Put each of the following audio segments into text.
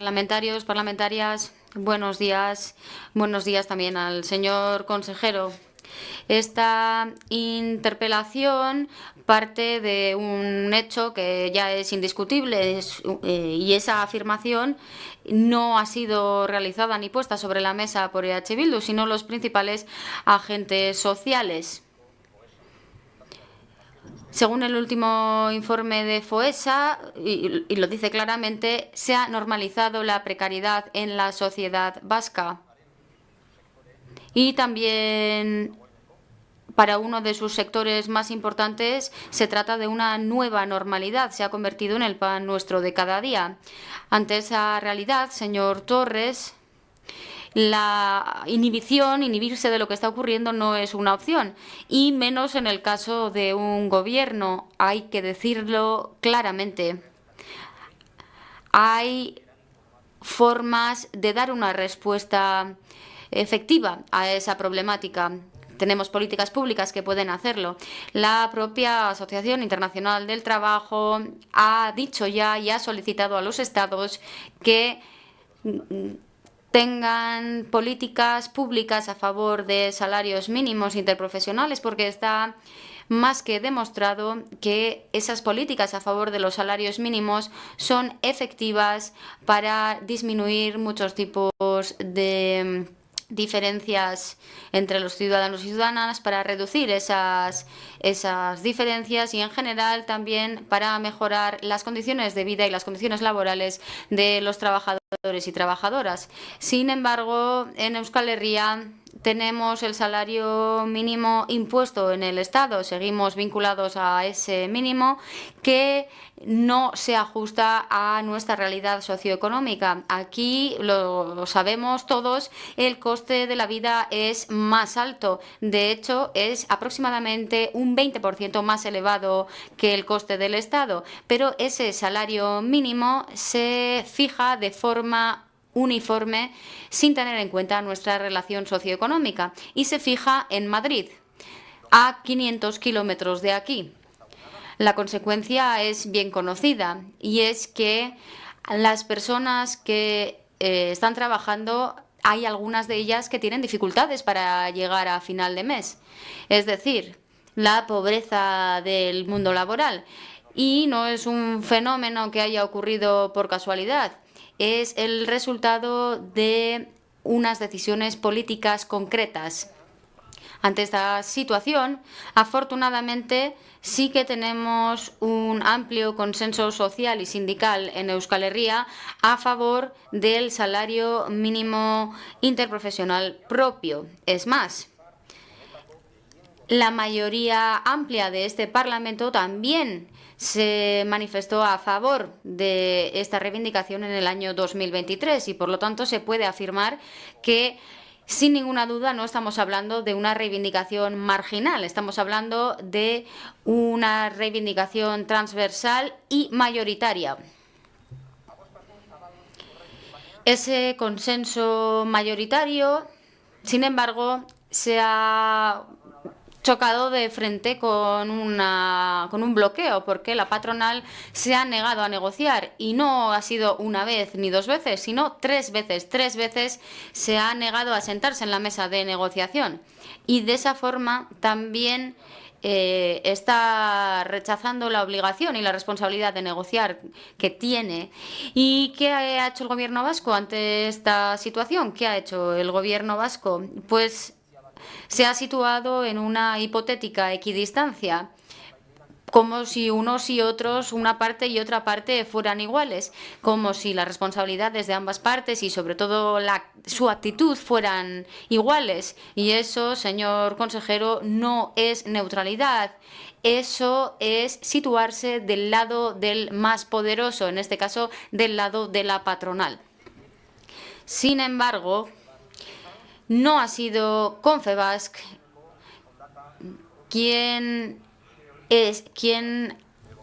Parlamentarios, parlamentarias, buenos días. Buenos días también al señor consejero. Esta interpelación parte de un hecho que ya es indiscutible y esa afirmación no ha sido realizada ni puesta sobre la mesa por EH Bildu, sino los principales agentes sociales. Según el último informe de FOESA, y lo dice claramente, se ha normalizado la precariedad en la sociedad vasca. Y también para uno de sus sectores más importantes se trata de una nueva normalidad, se ha convertido en el pan nuestro de cada día. Ante esa realidad, señor Torres, la inhibirse de lo que está ocurriendo no es una opción, y menos en el caso de un gobierno, hay que decirlo claramente. Hay formas de dar una respuesta efectiva a esa problemática. Tenemos políticas públicas que pueden hacerlo. La propia Asociación Internacional del Trabajo ha dicho ya y ha solicitado a los Estados que tengan políticas públicas a favor de salarios mínimos interprofesionales, porque está más que demostrado que esas políticas a favor de los salarios mínimos son efectivas para disminuir muchos tipos de diferencias entre los ciudadanos y ciudadanas, para reducir esas diferencias y en general también para mejorar las condiciones de vida y las condiciones laborales de los trabajadores y trabajadoras. Sin embargo, en Euskal Herria tenemos el salario mínimo impuesto en el Estado, seguimos vinculados a ese mínimo que no se ajusta a nuestra realidad socioeconómica. Aquí, lo sabemos todos, el coste de la vida es más alto. De hecho, es aproximadamente un 20% más elevado que el coste del Estado. Pero ese salario mínimo se fija de forma uniforme sin tener en cuenta nuestra relación socioeconómica y se fija en Madrid, a 500 kilómetros de aquí. La consecuencia es bien conocida y es que las personas que están trabajando, hay algunas de ellas que tienen dificultades para llegar a final de mes. Es decir, la pobreza del mundo laboral. Y no es un fenómeno que haya ocurrido por casualidad. Es el resultado de unas decisiones políticas concretas. Ante esta situación, afortunadamente, sí que tenemos un amplio consenso social y sindical en Euskal Herria a favor del salario mínimo interprofesional propio. Es más, la mayoría amplia de este Parlamento también se manifestó a favor de esta reivindicación en el año 2023 y, por lo tanto, se puede afirmar que, sin ninguna duda, no estamos hablando de una reivindicación marginal, estamos hablando de una reivindicación transversal y mayoritaria. Ese consenso mayoritario, sin embargo, se ha chocado de frente con un bloqueo, porque la patronal se ha negado a negociar, y no ha sido una vez ni dos veces, sino tres veces. Tres veces se ha negado a sentarse en la mesa de negociación, y de esa forma también está rechazando la obligación y la responsabilidad de negociar que tiene. ¿Y qué ha hecho el gobierno vasco ante esta situación? ¿Qué ha hecho el gobierno vasco? Pues se ha situado en una hipotética equidistancia, como si unos y otros, una parte y otra parte, fueran iguales, como si las responsabilidades de ambas partes y sobre todo su actitud fueran iguales. Y eso, señor consejero, no es neutralidad. Eso es situarse del lado del más poderoso, en este caso del lado de la patronal. Sin embargo, no ha sido Confebask quien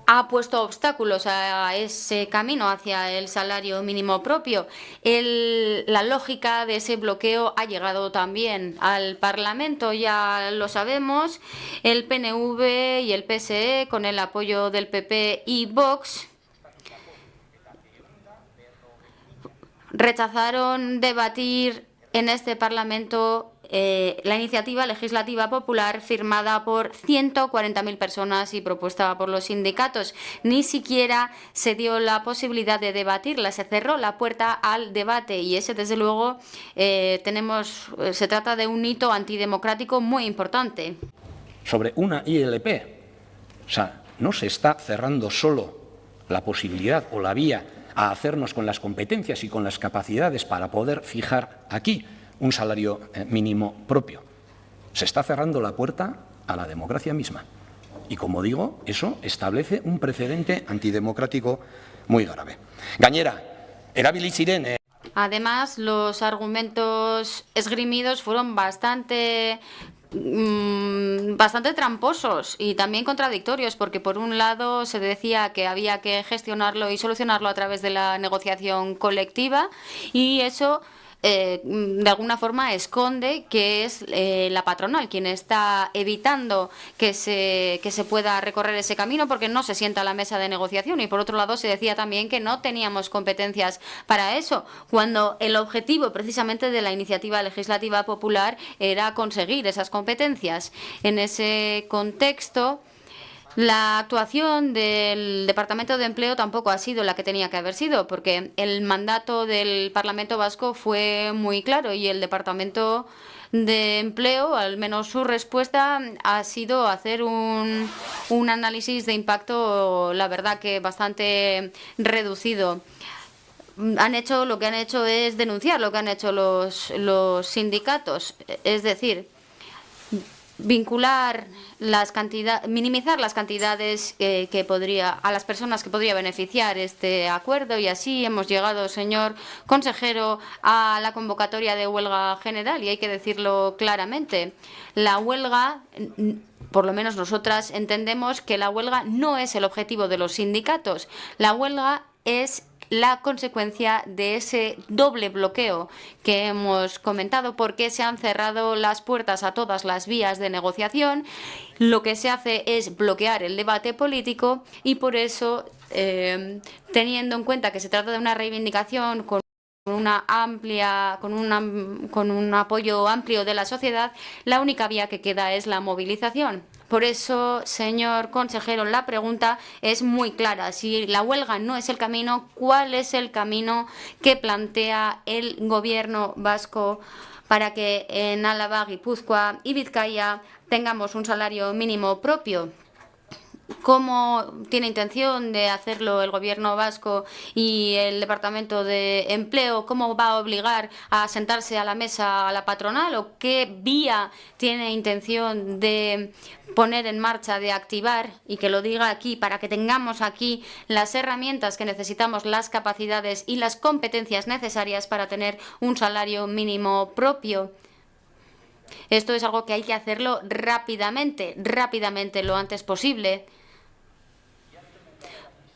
ha puesto obstáculos a ese camino hacia el salario mínimo propio. La lógica de ese bloqueo ha llegado también al Parlamento, ya lo sabemos. El PNV y el PSE, con el apoyo del PP y Vox, rechazaron debatir en este Parlamento la iniciativa legislativa popular firmada por 140.000 personas y propuesta por los sindicatos. Ni siquiera se dio la posibilidad de debatirla, se cerró la puerta al debate y ese, desde luego, se trata de un hito antidemocrático muy importante. Sobre una ILP, o sea, no se está cerrando solo la posibilidad o la vía a hacernos con las competencias y con las capacidades para poder fijar aquí un salario mínimo propio. Se está cerrando la puerta a la democracia misma. Y, como digo, eso establece un precedente antidemocrático muy grave. Gainera, erabili ziren... Además, los argumentos esgrimidos fueron bastante tramposos y también contradictorios, porque por un lado se decía que había que gestionarlo y solucionarlo a través de la negociación colectiva y eso de alguna forma esconde que es la patronal quien está evitando que se pueda recorrer ese camino porque no se sienta a la mesa de negociación, y por otro lado se decía también que no teníamos competencias para eso, cuando el objetivo precisamente de la iniciativa legislativa popular era conseguir esas competencias. En ese contexto, la actuación del Departamento de Empleo tampoco ha sido la que tenía que haber sido, porque el mandato del Parlamento Vasco fue muy claro y el Departamento de Empleo, al menos su respuesta, ha sido hacer un análisis de impacto, la verdad que bastante reducido. Lo que han hecho es denunciar lo que han hecho los sindicatos, es decir, minimizar las cantidades a las personas que podría beneficiar este acuerdo, y así hemos llegado, señor consejero, a la convocatoria de huelga general, y hay que decirlo claramente. La huelga, por lo menos nosotras entendemos que la huelga no es el objetivo de los sindicatos. La huelga es la consecuencia de ese doble bloqueo que hemos comentado, porque se han cerrado las puertas a todas las vías de negociación. Lo que se hace es bloquear el debate político y por eso, teniendo en cuenta que se trata de una reivindicación con un apoyo amplio de la sociedad, la única vía que queda es la movilización. Por eso, señor consejero, la pregunta es muy clara. Si la huelga no es el camino, ¿cuál es el camino que plantea el gobierno vasco para que en Álava, Guipúzcoa y Vizcaya tengamos un salario mínimo propio? ¿Cómo tiene intención de hacerlo el Gobierno vasco y el Departamento de Empleo? ¿Cómo va a obligar a sentarse a la mesa a la patronal? ¿O qué vía tiene intención de poner en marcha, de activar, y que lo diga aquí para que tengamos aquí las herramientas que necesitamos, las capacidades y las competencias necesarias para tener un salario mínimo propio? Esto es algo que hay que hacerlo rápidamente, lo antes posible,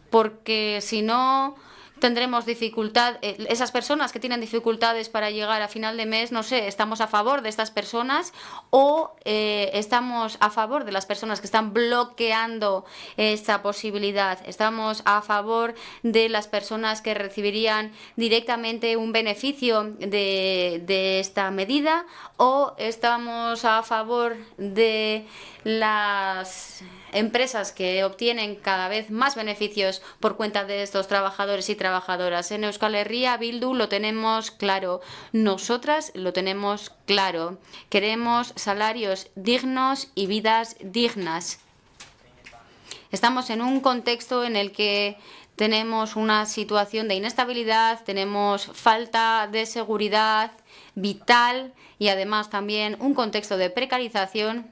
porque si no tendremos dificultad. Esas personas que tienen dificultades para llegar a final de mes, no sé, ¿estamos a favor de estas personas o estamos a favor de las personas que están bloqueando esta posibilidad? ¿Estamos a favor de las personas que recibirían directamente un beneficio de esta medida o estamos a favor de las empresas que obtienen cada vez más beneficios por cuenta de estos trabajadores y trabajadoras? En Euskal Herria Bildu lo tenemos claro, nosotras lo tenemos claro. Queremos salarios dignos y vidas dignas. Estamos en un contexto en el que tenemos una situación de inestabilidad, tenemos falta de seguridad vital y además también un contexto de precarización.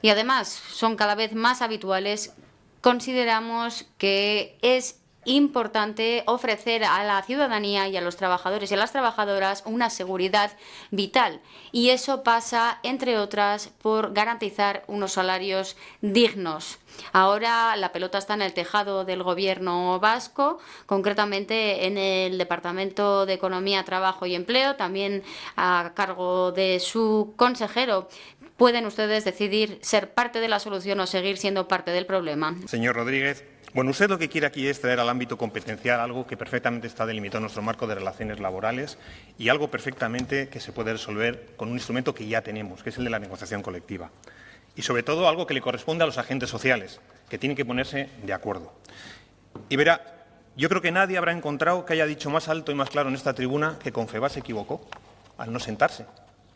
Y además son cada vez más habituales. Consideramos que es importante ofrecer a la ciudadanía y a los trabajadores y a las trabajadoras una seguridad vital. Y eso pasa, entre otras, por garantizar unos salarios dignos. Ahora la pelota está en el tejado del Gobierno vasco, concretamente en el Departamento de Economía, Trabajo y Empleo, también a cargo de su consejero. Pueden ustedes decidir ser parte de la solución o seguir siendo parte del problema. Señor Rodríguez, Bueno, usted lo que quiere aquí es traer al ámbito competencial algo que perfectamente está delimitado en nuestro marco de relaciones laborales y algo perfectamente que se puede resolver con un instrumento que ya tenemos, que es el de la negociación colectiva. Y, sobre todo, algo que le corresponde a los agentes sociales, que tienen que ponerse de acuerdo. Y verá, yo creo que nadie habrá encontrado que haya dicho más alto y más claro en esta tribuna que Confebask se equivocó al no sentarse.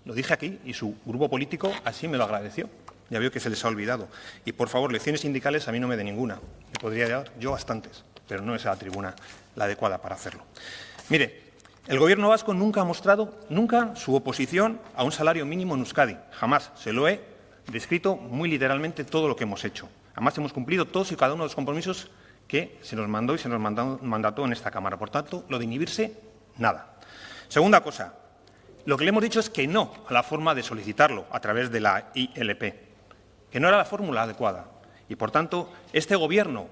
Lo dije aquí y su grupo político así me lo agradeció. Ya veo que se les ha olvidado. Y, por favor, lecciones sindicales a mí no me dé ninguna. Me podría dar yo bastantes, pero no es la tribuna la adecuada para hacerlo. Mire, el Gobierno vasco nunca ha mostrado su oposición a un salario mínimo en Euskadi. Jamás. Se lo he descrito muy literalmente todo lo que hemos hecho. Además, hemos cumplido todos y cada uno de los compromisos que se nos mandó y se nos mandató en esta Cámara. Por tanto, lo de inhibirse, nada. Segunda cosa, lo que le hemos dicho es que no a la forma de solicitarlo a través de la ILP, que no era la fórmula adecuada. Y, por tanto, este Gobierno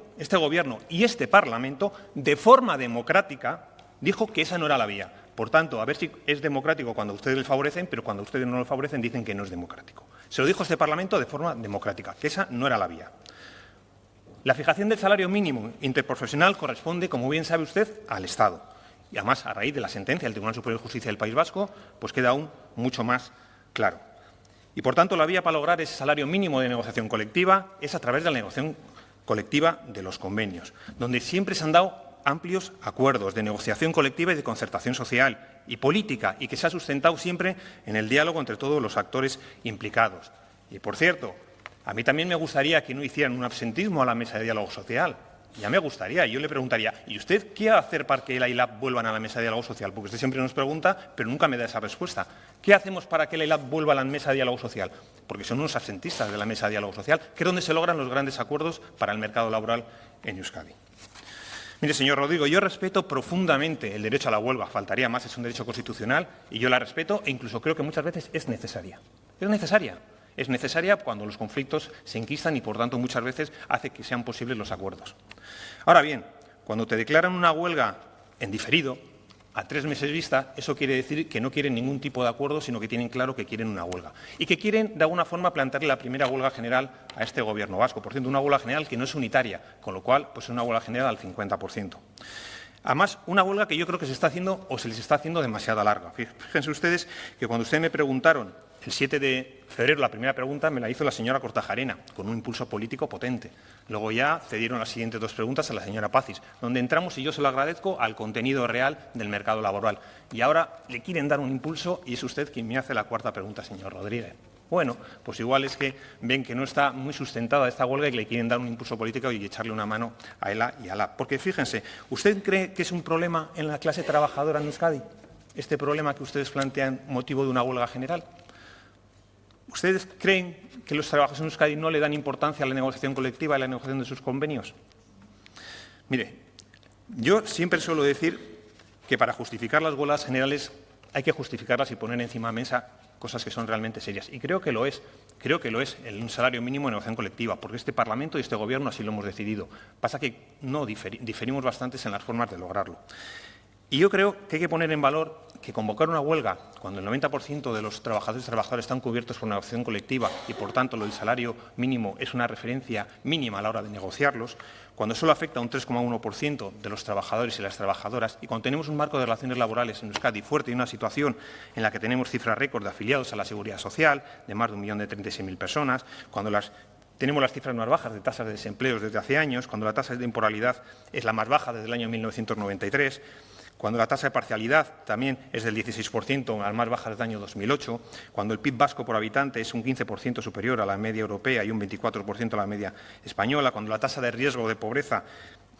y este Parlamento, de forma democrática, dijo que esa no era la vía. Por tanto, a ver si es democrático cuando ustedes le favorecen, pero cuando ustedes no lo favorecen dicen que no es democrático. Se lo dijo este Parlamento de forma democrática, que esa no era la vía. La fijación del salario mínimo interprofesional corresponde, como bien sabe usted, al Estado. Y, además, a raíz de la sentencia del Tribunal Superior de Justicia del País Vasco, pues queda aún mucho más claro. Y, por tanto, la vía para lograr ese salario mínimo de negociación colectiva es a través de la negociación colectiva de los convenios, donde siempre se han dado amplios acuerdos de negociación colectiva y de concertación social y política, y que se ha sustentado siempre en el diálogo entre todos los actores implicados. Y, por cierto, a mí también me gustaría que no hicieran un absentismo a la mesa de diálogo social. Ya me gustaría. Yo le preguntaría, ¿y usted qué va a hacer para que la ILAB vuelvan a la mesa de diálogo social? Porque usted siempre nos pregunta, pero nunca me da esa respuesta. ¿Qué hacemos para que la ILAB vuelva a la mesa de diálogo social? Porque son unos absentistas de la mesa de diálogo social, que es donde se logran los grandes acuerdos para el mercado laboral en Euskadi. Mire, señor Rodrigo, yo respeto profundamente el derecho a la huelga. Faltaría más, es un derecho constitucional y yo la respeto e incluso creo que muchas veces es necesaria. Es necesaria. Es necesaria cuando los conflictos se enquistan y, por tanto, muchas veces hace que sean posibles los acuerdos. Ahora bien, cuando te declaran una huelga en diferido, a 3 meses vista, eso quiere decir que no quieren ningún tipo de acuerdo, sino que tienen claro que quieren una huelga. Y que quieren, de alguna forma, plantearle la primera huelga general a este Gobierno vasco. Por cierto, una huelga general que no es unitaria, con lo cual, pues es una huelga general al 50%. Además, una huelga que yo creo que se está haciendo o se les está haciendo demasiado larga. Fíjense ustedes que cuando ustedes me preguntaron el 7 de febrero, la primera pregunta me la hizo la señora Kortajarena, con un impulso político potente. Luego ya cedieron las siguientes 2 preguntas a la señora Pazis, donde entramos, y yo se lo agradezco, al contenido real del mercado laboral. Y ahora le quieren dar un impulso y es usted quien me hace la 4ª pregunta, señor Rodríguez. Bueno, pues igual es que ven que no está muy sustentada esta huelga y que le quieren dar un impulso político y echarle una mano a ELA y a LAB. Porque fíjense, ¿usted cree que es un problema en la clase trabajadora en Euskadi? Este problema que ustedes plantean motivo de una huelga general. ¿Ustedes creen que los trabajadores en Euskadi no le dan importancia a la negociación colectiva y a la negociación de sus convenios? Mire, yo siempre suelo decir que para justificar las huelgas generales hay que justificarlas y poner encima de la mesa cosas que son realmente serias. Y creo que lo es. Creo que lo es un salario mínimo de negociación colectiva, porque este Parlamento y este Gobierno así lo hemos decidido. Pasa que no diferimos bastante en las formas de lograrlo. Y yo creo que hay que poner en valor que convocar una huelga cuando el 90% de los trabajadores y trabajadoras están cubiertos por una negociación colectiva y, por tanto, lo del salario mínimo es una referencia mínima a la hora de negociarlos, cuando solo afecta a un 3,1% de los trabajadores y las trabajadoras y cuando tenemos un marco de relaciones laborales en Euskadi fuerte y una situación en la que tenemos cifras récord de afiliados a la Seguridad Social de más de 1.036.000 personas, cuando tenemos las cifras más bajas de tasas de desempleo desde hace años, cuando la tasa de temporalidad es la más baja desde el año 1993, cuando la tasa de parcialidad también es del 16%, la más baja desde el año 2008, cuando el PIB vasco por habitante es un 15% superior a la media europea y un 24% a la media española, cuando la tasa de riesgo de pobreza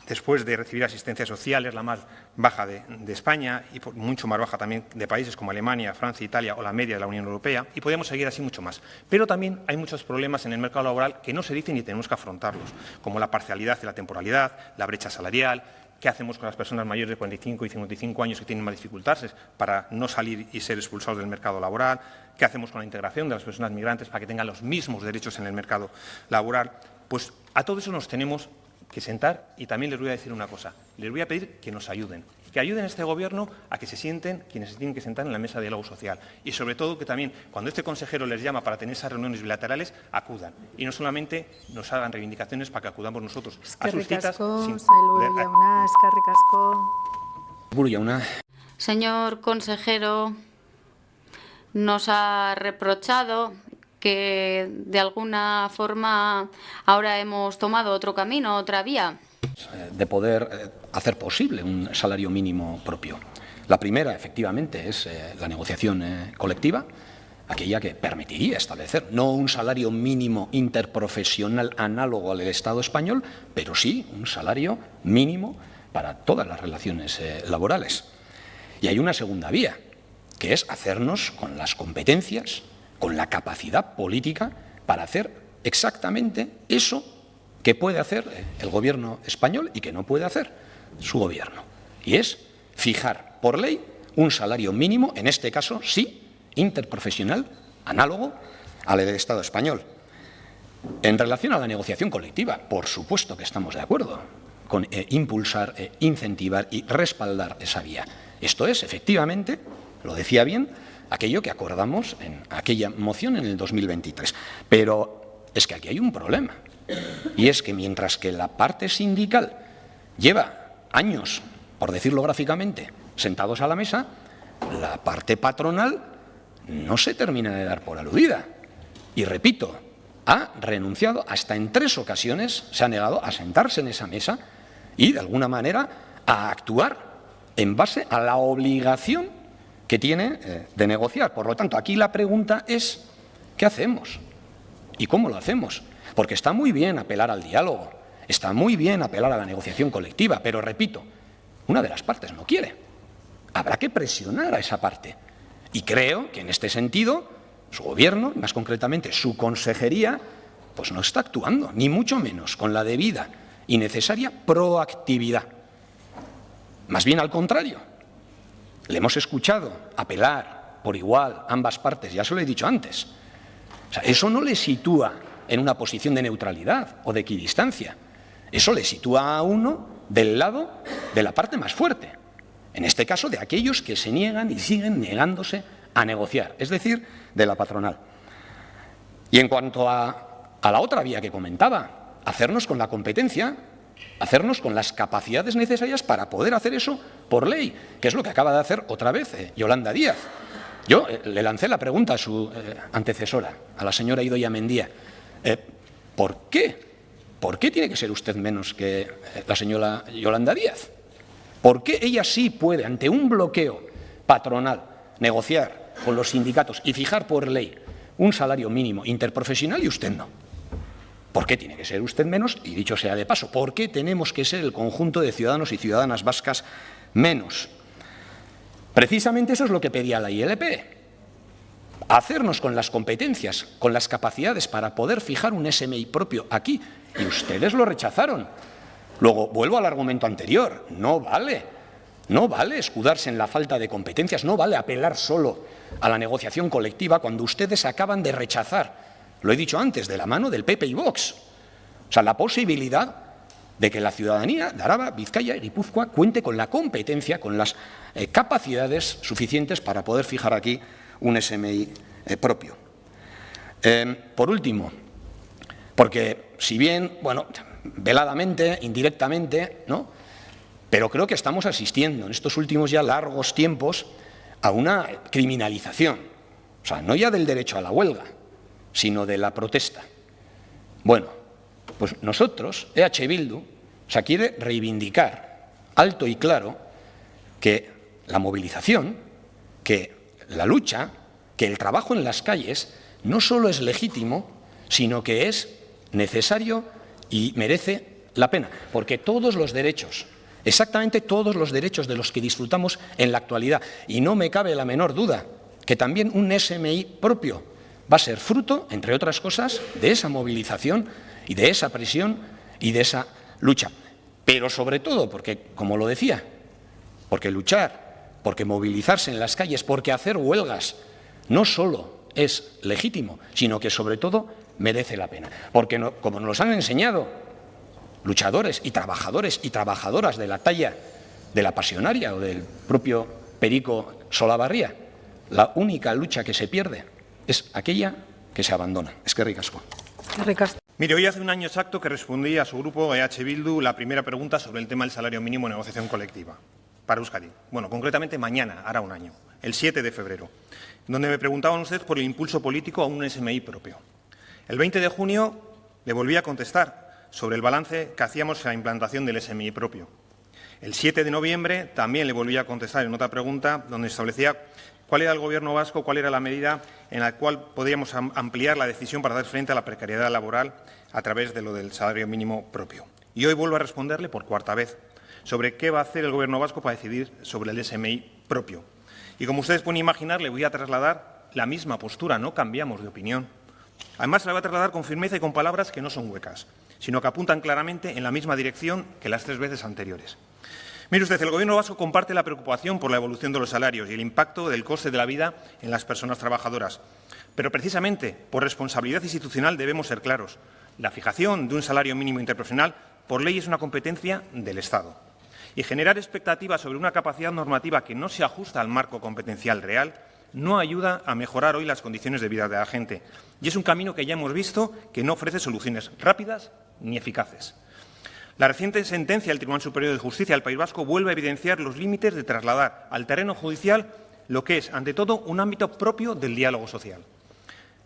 después de recibir asistencia social es la más baja de España y mucho más baja también de países como Alemania, Francia, Italia o la media de la Unión Europea, y podemos seguir así mucho más. Pero también hay muchos problemas en el mercado laboral que no se dicen y tenemos que afrontarlos, como la parcialidad y la temporalidad, la brecha salarial. ¿Qué hacemos con las personas mayores de 45 y 55 años que tienen más dificultades para no salir y ser expulsados del mercado laboral? ¿Qué hacemos con la integración de las personas migrantes para que tengan los mismos derechos en el mercado laboral? Pues a todo eso nos tenemos que sentar y también les voy a decir una cosa. Les voy a pedir que nos ayuden. que ayuden a este Gobierno a que se sienten quienes se tienen que sentar en la mesa de diálogo social. Y sobre todo que también, cuando este consejero les llama para tener esas reuniones bilaterales, acudan. Y no solamente nos hagan reivindicaciones para que acudamos nosotros a sus citas. Señor consejero, nos ha reprochado que de alguna forma ahora hemos tomado otro camino, otra vía. De poder hacer posible un salario mínimo propio. La primera, efectivamente, es la negociación colectiva, aquella que permitiría establecer no un salario mínimo interprofesional análogo al del Estado español, pero sí un salario mínimo para todas las relaciones laborales. Y hay una segunda vía, que es hacernos con las competencias, con la capacidad política para hacer exactamente eso que puede hacer el Gobierno español y que no puede hacer su Gobierno. Y es fijar por ley un salario mínimo, en este caso sí, interprofesional, análogo al del Estado español. En relación a la negociación colectiva, por supuesto que estamos de acuerdo con impulsar, incentivar y respaldar esa vía. Esto es, efectivamente, lo decía bien, aquello que acordamos en aquella moción en el 2023. Pero es que aquí hay un problema. Y es que mientras que la parte sindical lleva años, por decirlo gráficamente, sentados a la mesa, la parte patronal no se termina de dar por aludida. Y repito, ha renunciado hasta en 3 ocasiones, se ha negado a sentarse en esa mesa y, de alguna manera, a actuar en base a la obligación que tiene de negociar. Por lo tanto, aquí la pregunta es, ¿qué hacemos? ¿Y cómo lo hacemos? Porque está muy bien apelar al diálogo, está muy bien apelar a la negociación colectiva, pero, repito, una de las partes no quiere. Habrá que presionar a esa parte. Y creo que en este sentido su Gobierno, más concretamente su consejería, pues no está actuando, ni mucho menos con la debida y necesaria proactividad. Más bien al contrario. Le hemos escuchado apelar por igual a ambas partes, ya se lo he dicho antes. O sea, eso no le sitúa en una posición de neutralidad o de equidistancia. Eso le sitúa a uno del lado de la parte más fuerte. En este caso, de aquellos que se niegan y siguen negándose a negociar, es decir, de la patronal. Y en cuanto a la otra vía que comentaba, hacernos con la competencia, hacernos con las capacidades necesarias para poder hacer eso por ley, que es lo que acaba de hacer otra vez Yolanda Díaz. Yo le lancé la pregunta a su antecesora, a la señora Idoia Mendia. ¿Por qué? ¿Por qué tiene que ser usted menos que la señora Yolanda Díaz? ¿Por qué ella sí puede, ante un bloqueo patronal, negociar con los sindicatos y fijar por ley un salario mínimo interprofesional y usted no? ¿Por qué tiene que ser usted menos? Y dicho sea de paso, ¿por qué tenemos que ser el conjunto de ciudadanos y ciudadanas vascas menos? Precisamente eso es lo que pedía la ILP. Hacernos con las competencias, con las capacidades para poder fijar un SMI propio aquí. Y ustedes lo rechazaron. Luego, vuelvo al argumento anterior. No vale escudarse en la falta de competencias, no vale apelar solo a la negociación colectiva cuando ustedes acaban de rechazar, lo he dicho antes, de la mano del PP y Vox. O sea, la posibilidad de que la ciudadanía de Araba, Vizcaya y Guipúzcoa cuente con la competencia, con las capacidades suficientes para poder fijar aquí un SMI propio. Por último, porque si bien, bueno, veladamente, indirectamente, ¿no?, pero creo que estamos asistiendo en estos últimos ya largos tiempos a una criminalización, o sea, no ya del derecho a la huelga, sino de la protesta. Bueno, pues nosotros, EH Bildu, o sea, quiere reivindicar alto y claro que la movilización, que la lucha, que el trabajo en las calles no solo es legítimo, sino que es necesario y merece la pena, porque todos los derechos, exactamente todos los derechos de los que disfrutamos en la actualidad, y no me cabe la menor duda que también un SMI propio va a ser fruto, entre otras cosas, de esa movilización y de esa presión y de esa lucha. Pero sobre todo, porque, como lo decía, porque luchar, porque movilizarse en las calles, porque hacer huelgas, no solo es legítimo, sino que sobre todo merece la pena. Porque, como nos han enseñado luchadores y trabajadoras de la talla de la Pasionaria o del propio Perico Solabarría. La única lucha que se pierde es aquella que se abandona. Eskerrik asko. Mire, hoy hace un año exacto que respondí a su grupo EH Bildu la primera pregunta sobre el tema del salario mínimo en negociación colectiva para Euskadi. Bueno, concretamente mañana, hará un año, el 7 de febrero, donde me preguntaban ustedes por el impulso político a un SMI propio. El 20 de junio le volví a contestar sobre el balance que hacíamos en la implantación del SMI propio. El 7 de noviembre también le volví a contestar en otra pregunta donde establecía cuál era el Gobierno vasco, cuál era la medida en la cual podríamos ampliar la decisión para dar frente a la precariedad laboral a través de lo del salario mínimo propio. Y hoy vuelvo a responderle por cuarta vez sobre qué va a hacer el Gobierno vasco para decidir sobre el SMI propio. Y como ustedes pueden imaginar, le voy a trasladar la misma postura, no cambiamos de opinión. Además, se la voy a trasladar con firmeza y con palabras que no son huecas, sino que apuntan claramente en la misma dirección que las 3 veces anteriores. Mire usted, el Gobierno vasco comparte la preocupación por la evolución de los salarios y el impacto del coste de la vida en las personas trabajadoras. Pero precisamente por responsabilidad institucional debemos ser claros. La fijación de un salario mínimo interprofesional por ley es una competencia del Estado. Y generar expectativas sobre una capacidad normativa que no se ajusta al marco competencial real no ayuda a mejorar hoy las condiciones de vida de la gente. Y es un camino que ya hemos visto que no ofrece soluciones rápidas ni eficaces. La reciente sentencia del Tribunal Superior de Justicia del País Vasco vuelve a evidenciar los límites de trasladar al terreno judicial lo que es, ante todo, un ámbito propio del diálogo social.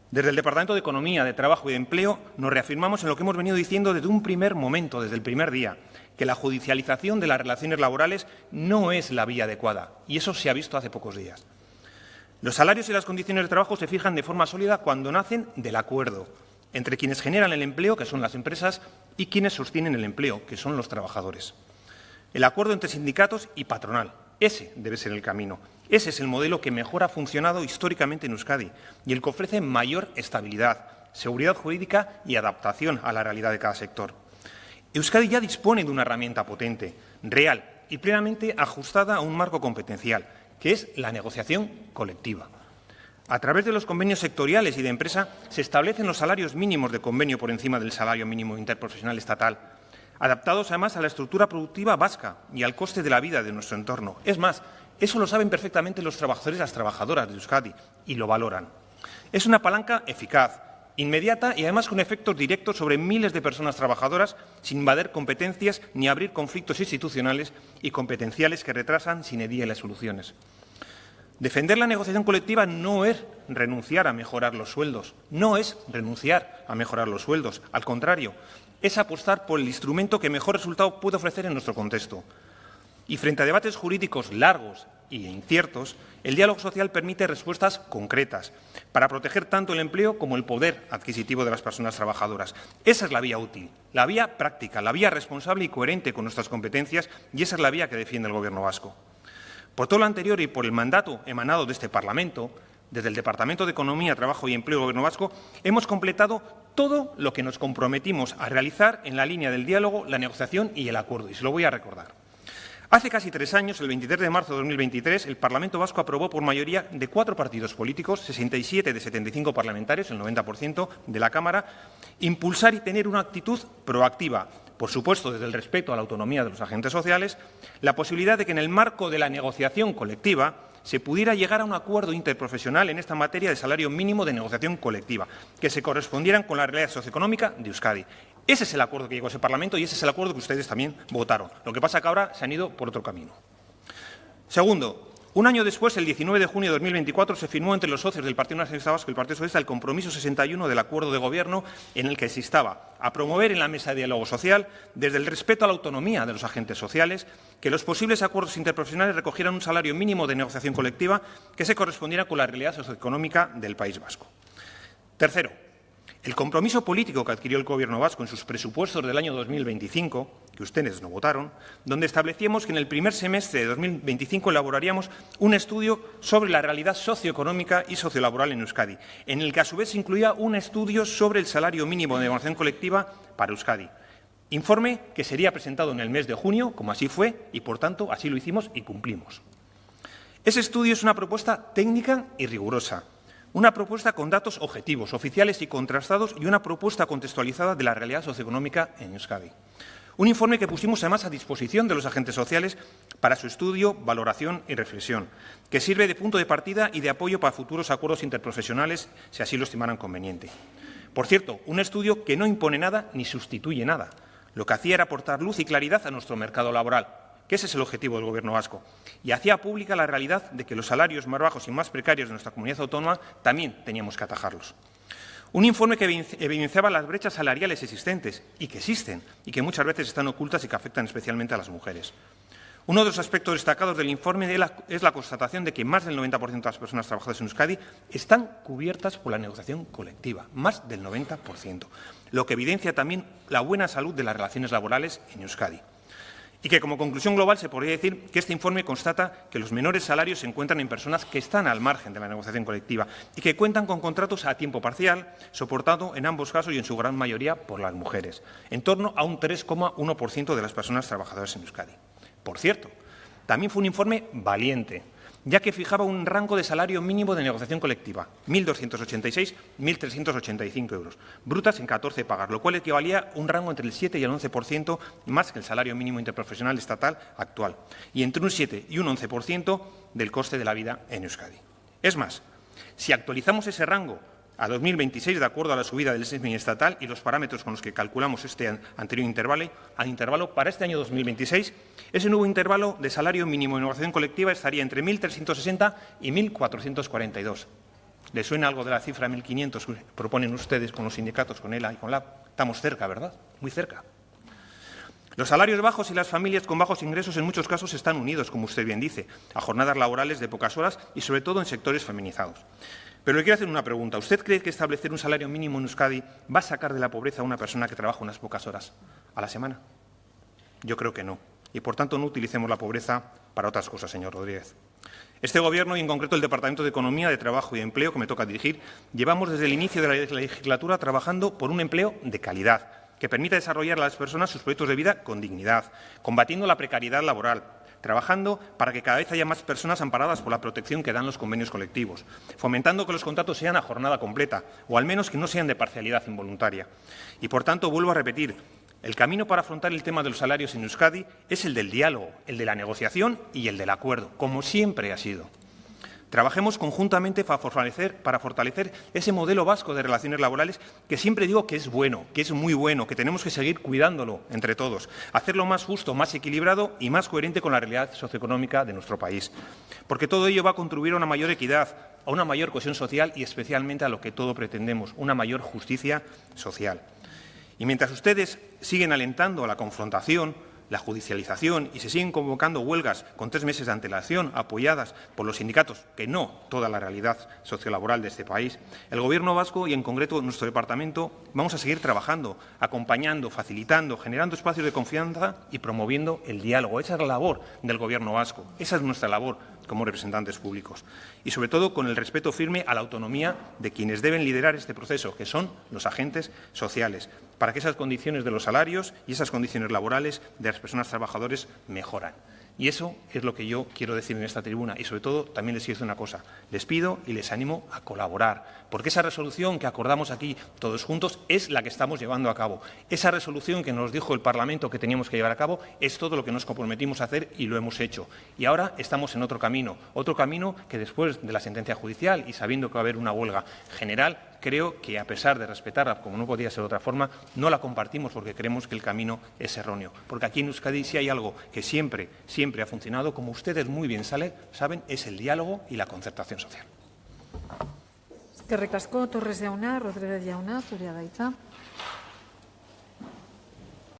Desde el Departamento de Economía, de Trabajo y de Empleo nos reafirmamos en lo que hemos venido diciendo desde un primer momento, desde el primer día, que la judicialización de las relaciones laborales no es la vía adecuada, y eso se ha visto hace pocos días. Los salarios y las condiciones de trabajo se fijan de forma sólida cuando nacen del acuerdo entre quienes generan el empleo, que son las empresas, y quienes sostienen el empleo, que son los trabajadores. El acuerdo entre sindicatos y patronal. Ese debe ser el camino. Ese es el modelo que mejor ha funcionado históricamente en Euskadi y el que ofrece mayor estabilidad, seguridad jurídica y adaptación a la realidad de cada sector. Euskadi ya dispone de una herramienta potente, real y plenamente ajustada a un marco competencial, que es la negociación colectiva. A través de los convenios sectoriales y de empresa se establecen los salarios mínimos de convenio por encima del salario mínimo interprofesional estatal, adaptados además a la estructura productiva vasca y al coste de la vida de nuestro entorno. Es más, eso lo saben perfectamente los trabajadores y las trabajadoras de Euskadi y lo valoran. Es una palanca eficaz, inmediata y además con efectos directos sobre miles de personas trabajadoras sin invadir competencias ni abrir conflictos institucionales y competenciales que retrasan sine die las soluciones. Defender la negociación colectiva no es renunciar a mejorar los sueldos, no es renunciar a mejorar los sueldos, al contrario, es apostar por el instrumento que mejor resultado puede ofrecer en nuestro contexto. Y frente a debates jurídicos largos e inciertos, el diálogo social permite respuestas concretas para proteger tanto el empleo como el poder adquisitivo de las personas trabajadoras. Esa es la vía útil, la vía práctica, la vía responsable y coherente con nuestras competencias, y esa es la vía que defiende el Gobierno vasco. Por todo lo anterior y por el mandato emanado de este Parlamento, desde el Departamento de Economía, Trabajo y Empleo del Gobierno vasco, hemos completado todo lo que nos comprometimos a realizar en la línea del diálogo, la negociación y el acuerdo. Y se lo voy a recordar. Hace casi 3 años, el 23 de marzo de 2023, el Parlamento vasco aprobó por mayoría de 4 partidos políticos, 67 de 75 parlamentarios, el 90% de la Cámara, impulsar y tener una actitud proactiva, por supuesto desde el respeto a la autonomía de los agentes sociales, la posibilidad de que en el marco de la negociación colectiva se pudiera llegar a un acuerdo interprofesional en esta materia de salario mínimo de negociación colectiva, que se correspondieran con la realidad socioeconómica de Euskadi. Ese es el acuerdo que llegó a ese Parlamento y ese es el acuerdo que ustedes también votaron. Lo que pasa es que ahora se han ido por otro camino. Segundo, un año después, el 19 de junio de 2024, se firmó entre los socios del Partido Nacionalista Vasco y el Partido Socialista el compromiso 61 del Acuerdo de Gobierno en el que se instaba a promover en la mesa de diálogo social, desde el respeto a la autonomía de los agentes sociales, que los posibles acuerdos interprofesionales recogieran un salario mínimo de negociación colectiva que se correspondiera con la realidad socioeconómica del País Vasco. Tercero, el compromiso político que adquirió el Gobierno vasco en sus presupuestos del año 2025, que ustedes no votaron, donde establecíamos que en el primer semestre de 2025 elaboraríamos un estudio sobre la realidad socioeconómica y sociolaboral en Euskadi, en el que a su vez se incluía un estudio sobre el salario mínimo de negociación colectiva para Euskadi. Informe que sería presentado en el mes de junio, como así fue, y por tanto así lo hicimos y cumplimos. Ese estudio es una propuesta técnica y rigurosa. Una propuesta con datos objetivos, oficiales y contrastados y una propuesta contextualizada de la realidad socioeconómica en Euskadi. Un informe que pusimos además a disposición de los agentes sociales para su estudio, valoración y reflexión, que sirve de punto de partida y de apoyo para futuros acuerdos interprofesionales, si así lo estimaran conveniente. Por cierto, un estudio que no impone nada ni sustituye nada. Lo que hacía era aportar luz y claridad a nuestro mercado laboral, que ese es el objetivo del Gobierno vasco, y hacía pública la realidad de que los salarios más bajos y más precarios de nuestra comunidad autónoma también teníamos que atajarlos. Un informe que evidenciaba las brechas salariales existentes y que existen y que muchas veces están ocultas y que afectan especialmente a las mujeres. Uno de los aspectos destacados del informe es la constatación de que más del 90% de las personas trabajadoras en Euskadi están cubiertas por la negociación colectiva, más del 90%, lo que evidencia también la buena salud de las relaciones laborales en Euskadi. Y que, como conclusión global, se podría decir que este informe constata que los menores salarios se encuentran en personas que están al margen de la negociación colectiva y que cuentan con contratos a tiempo parcial, soportado en ambos casos y en su gran mayoría por las mujeres, en torno a un 3,1% de las personas trabajadoras en Euskadi. Por cierto, también fue un informe valiente, ya que fijaba un rango de salario mínimo de negociación colectiva, 1.286-1.385 euros, brutas en 14 pagas, lo cual equivalía a un rango entre el 7 y el 11% más que el salario mínimo interprofesional estatal actual, y entre un 7 y un 11% del coste de la vida en Euskadi. Es más, si actualizamos ese rango a 2026, de acuerdo a la subida del SMI estatal y los parámetros con los que calculamos este anterior intervalo, para este año 2026, ese nuevo intervalo de salario mínimo de negociación colectiva estaría entre 1.360 y 1.442. ¿Le suena algo de la cifra 1.500 que proponen ustedes con los sindicatos, con ELA y con LAB? Estamos cerca, ¿verdad? Muy cerca. Los salarios bajos y las familias con bajos ingresos en muchos casos están unidos, como usted bien dice, a jornadas laborales de pocas horas y sobre todo en sectores feminizados. Pero le quiero hacer una pregunta. ¿Usted cree que establecer un salario mínimo en Euskadi va a sacar de la pobreza a una persona que trabaja unas pocas horas a la semana? Yo creo que no. Y, por tanto, no utilicemos la pobreza para otras cosas, señor Rodríguez. Este Gobierno, y en concreto el Departamento de Economía, de Trabajo y Empleo, que me toca dirigir, llevamos desde el inicio de la legislatura trabajando por un empleo de calidad, que permita desarrollar a las personas sus proyectos de vida con dignidad, combatiendo la precariedad laboral, trabajando para que cada vez haya más personas amparadas por la protección que dan los convenios colectivos, fomentando que los contratos sean a jornada completa o al menos que no sean de parcialidad involuntaria. Y, por tanto, vuelvo a repetir, el camino para afrontar el tema de los salarios en Euskadi es el del diálogo, el de la negociación y el del acuerdo, como siempre ha sido. Trabajemos conjuntamente para fortalecer ese modelo vasco de relaciones laborales que siempre digo que es bueno, que es muy bueno, que tenemos que seguir cuidándolo entre todos, hacerlo más justo, más equilibrado y más coherente con la realidad socioeconómica de nuestro país. Porque todo ello va a contribuir a una mayor equidad, a una mayor cohesión social y especialmente a lo que todos pretendemos, una mayor justicia social. Y mientras ustedes siguen alentando a la confrontación, la judicialización y se siguen convocando huelgas con 3 meses de antelación apoyadas por los sindicatos, que no toda la realidad sociolaboral de este país, el Gobierno vasco y en concreto nuestro departamento vamos a seguir trabajando, acompañando, facilitando, generando espacios de confianza y promoviendo el diálogo. Esa es la labor del Gobierno vasco, esa es nuestra labor como representantes públicos. Y sobre todo con el respeto firme a la autonomía de quienes deben liderar este proceso, que son los agentes sociales, para que esas condiciones de los salarios y esas condiciones laborales de las personas trabajadoras mejoran. Y eso es lo que yo quiero decir en esta tribuna. Y sobre todo también les quiero decir una cosa. Les pido y les animo a colaborar, porque esa resolución que acordamos aquí todos juntos es la que estamos llevando a cabo. Esa resolución que nos dijo el Parlamento que teníamos que llevar a cabo es todo lo que nos comprometimos a hacer y lo hemos hecho. Y ahora estamos en otro camino que después de la sentencia judicial y sabiendo que va a haber una huelga general, creo que, a pesar de respetarla, como no podía ser de otra forma, no la compartimos porque creemos que el camino es erróneo. Porque aquí en Euskadi sí hay algo que siempre ha funcionado, como ustedes muy bien saben, es el diálogo y la concertación social. Eskerrik asko, Torres jauna, Rodríguez jauna, zurea da hitza.